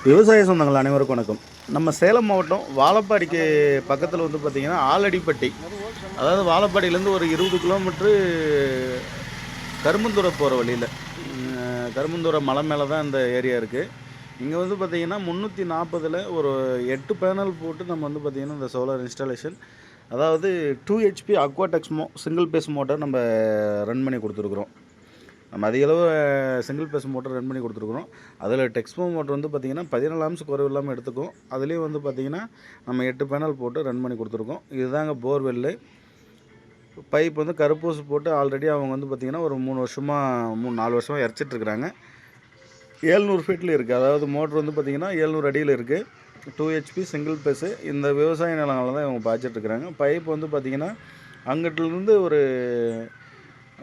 விவசாய சொந்தங்கள் அனைவருக்கும் வணக்கம். நம்ம சேலம் மாவட்டம் வாழப்பாடிக்கு பக்கத்தில் வந்து பார்த்திங்கன்னா ஆலடிப்பட்டி, அதாவது வாழப்பாடியிலேருந்து ஒரு 20 கிலோமீட்ரு கரும்புந்துறை போகிற வழியில், கரும்புந்துறை மலை மேலே தான் இந்த ஏரியா இருக்குது. இங்கே வந்து பார்த்திங்கன்னா 340 ஒரு 8 பேனல் போட்டு நம்ம வந்து பார்த்திங்கன்னா இந்த சோலார் இன்ஸ்டாலேஷன், அதாவது 2 HP அக்வாடெக்ஸ்மோ சிங்கிள் பேஸ் மோட்டார் நம்ம ரன் பண்ணி கொடுத்துருக்குறோம். நம்ம அதிகளவு சிங்கிள் பேஸ் மோட்டர் ரன் பண்ணி கொடுத்துருக்குறோம். அதில் டெக்ஸ்மோ மோட்டர் வந்து பார்த்திங்கன்னா 14 ஆம்ஸ் குறைவு இல்லாமல் எடுத்துக்கும். அதுலேயும் வந்து பார்த்திங்கன்னா நம்ம 8 பேனல் போட்டு ரன் பண்ணி கொடுத்துருக்கோம். இதுதாங்க போர்வெல்லு. பைப் வந்து கருப்பூசு போட்டு ஆல்ரெடி அவங்க வந்து பார்த்திங்கன்னா ஒரு 4 வருஷமாக இறச்சிட்ருக்குறாங்க. 700 ஃபீட்டில் இருக்குது. அதாவது மோட்ரு வந்து பார்த்திங்கன்னா 700 அடியில் இருக்குது. 2 HP சிங்கிள் பேஸு. இந்த விவசாய நிலங்களில் தான் இவங்க பாய்ச்சிட்ருக்குறாங்க. பைப் வந்து பார்த்திங்கன்னா அங்கிட்டிலேருந்து ஒரு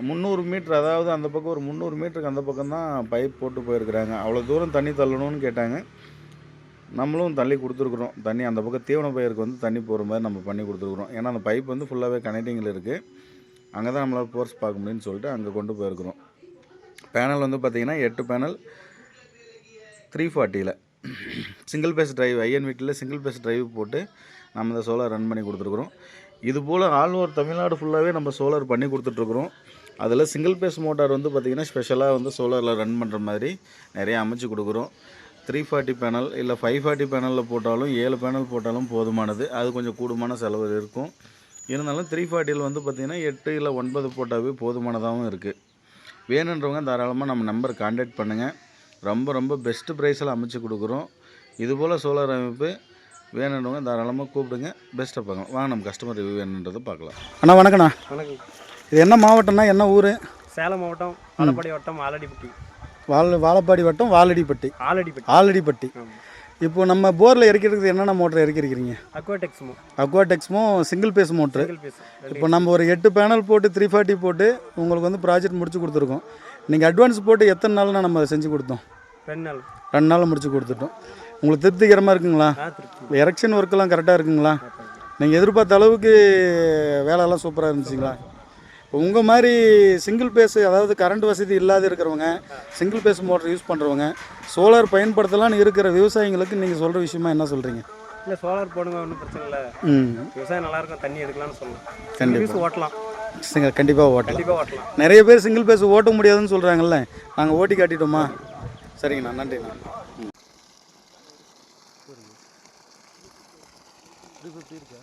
300 மீட்ரு, அதாவது அந்த பக்கம் ஒரு 300 மீட்டருக்கு அந்த பக்கம் தான் பைப் போட்டு போயிருக்கிறாங்க. அவ்வளோ தூரம் தண்ணி தள்ளணும்னு கேட்டாங்க. நம்மளும் தள்ளி கொடுத்துருக்குறோம். தண்ணி அந்த பக்கம் தீவன பயிருக்கு வந்து தண்ணி போகிற மாதிரி நம்ம பண்ணி கொடுத்துருக்குறோம். ஏன்னா அந்த பைப் வந்து ஃபுல்லாகவே கனெக்டிங்கில் இருக்குது. அங்கே தான் நம்மளால் ஃபோர்ஸ் பார்க்க முடியும்னு சொல்லிட்டு அங்கே கொண்டு போயிருக்கிறோம். பேனல் வந்து பார்த்திங்கன்னா 8 பேனல் 340 சிங்கிள் பேஸ் டிரைவ், ஐஎன் வீட்டில் சிங்கிள் பேஸ் டிரைவ் போட்டு நம்ம இந்த சோலார் ரன் பண்ணி கொடுத்துருக்குறோம். இதுபோல் ஆல் ஓவர் தமிழ்நாடு ஃபுல்லாகவே நம்ம சோலார் பண்ணி கொடுத்துட்ருக்குறோம். அதில் சிங்கிள் பேஸ் மோட்டார் வந்து பார்த்திங்கன்னா ஸ்பெஷலாக வந்து சோலாரில் ரன் பண்ணுற மாதிரி நிறையா அமைச்சு கொடுக்குறோம். 340 பேனல் இல்லை 540 பேனலில் போட்டாலும் 7 பேனல் போட்டாலும் போதுமானது. அது கொஞ்சம் கூடுமான செலவு இருக்கும். இருந்தாலும் 340 வந்து பார்த்திங்கன்னா 8 இல்லை 9 போட்டாவே போதுமானதாகவும் இருக்குது. வேணுன்றவங்க தாராளமாக நம்ம நம்பர் கான்டாக்ட் பண்ணுங்கள். ரொம்ப பெஸ்ட்டு ப்ரைஸில் அமைச்சு கொடுக்குறோம். இதுபோல் சோலார் அமைப்பு வேணுன்றவங்க தாராளமாக கூப்பிடுங்க. பெஸ்ட்டாக பார்க்கலாம். வாங்க நம்ம கஸ்டமர் ரிவ்யூ என்னன்றதை பார்க்கலாம். அண்ணா வணக்கண்ணா. வணக்கம். இது என்ன மாவட்டம்னா, என்ன ஊர்? சேலம் மாவட்டம் வாழப்பாடி வட்டம் ஆலடிப்பட்டி. வாழப்பாடி வட்டம் ஆலடிப்பட்டி. இப்போ நம்ம போரில் இறக்கிறதுக்கு என்னென்ன மோட்டர் இறக்கிருக்கிறீங்க? அக்வாடெக்ஸ்மோ சிங்கிள் பேஸ் மோட்ரு. இப்போ நம்ம ஒரு 8 பேனல் போட்டு 340 போட்டு உங்களுக்கு வந்து ப்ராஜெக்ட் முடிச்சு கொடுத்துருக்கோம். நீங்கள் அட்வான்ஸ் போட்டு எத்தனை நாள்னா நம்ம செஞ்சு கொடுத்தோம்? 2 நாள் முடிச்சு கொடுத்துட்டோம். உங்களுக்கு திருப்திகரமாக இருக்குங்களா? எரெக்ஷன் ஒர்க்கெல்லாம் கரெக்டாக இருக்குங்களா? நீங்கள் எதிர்பார்த்த அளவுக்கு வேலையெல்லாம் சூப்பராக இருந்துச்சுங்களா? உங்கள் மாதிரி சிங்கிள் பேஸ், அதாவது கரண்ட் வசதி இல்லாத இருக்கிறவங்க, சிங்கிள் பேஸ் மோட்டர் யூஸ் பண்ணுறவங்க, சோலார் பயன்படுத்தலான்னு இருக்கிற விவசாயிங்களுக்கு நீங்கள் சொல்கிற விஷயமா என்ன சொல்கிறீங்க? இல்லை, சோலார் போடுங்க, ஒன்றும் பிரச்சனை இல்லை. விவசாயம் நல்லாயிருக்கும், தண்ணி எடுக்கலாம்னு சொல்லலாம். கண்டிப்பாக ஓட்டலாம். கண்டிப்பாக ஓட்டலாம். நிறைய பேர் சிங்கிள் பேஸ் ஓட்ட முடியாதுன்னு சொல்கிறாங்கல்ல, நாங்கள் ஓட்டி காட்டிட்டோமா? சரிங்கண்ணா, நன்றிண்ணா. 350 இருக்கா?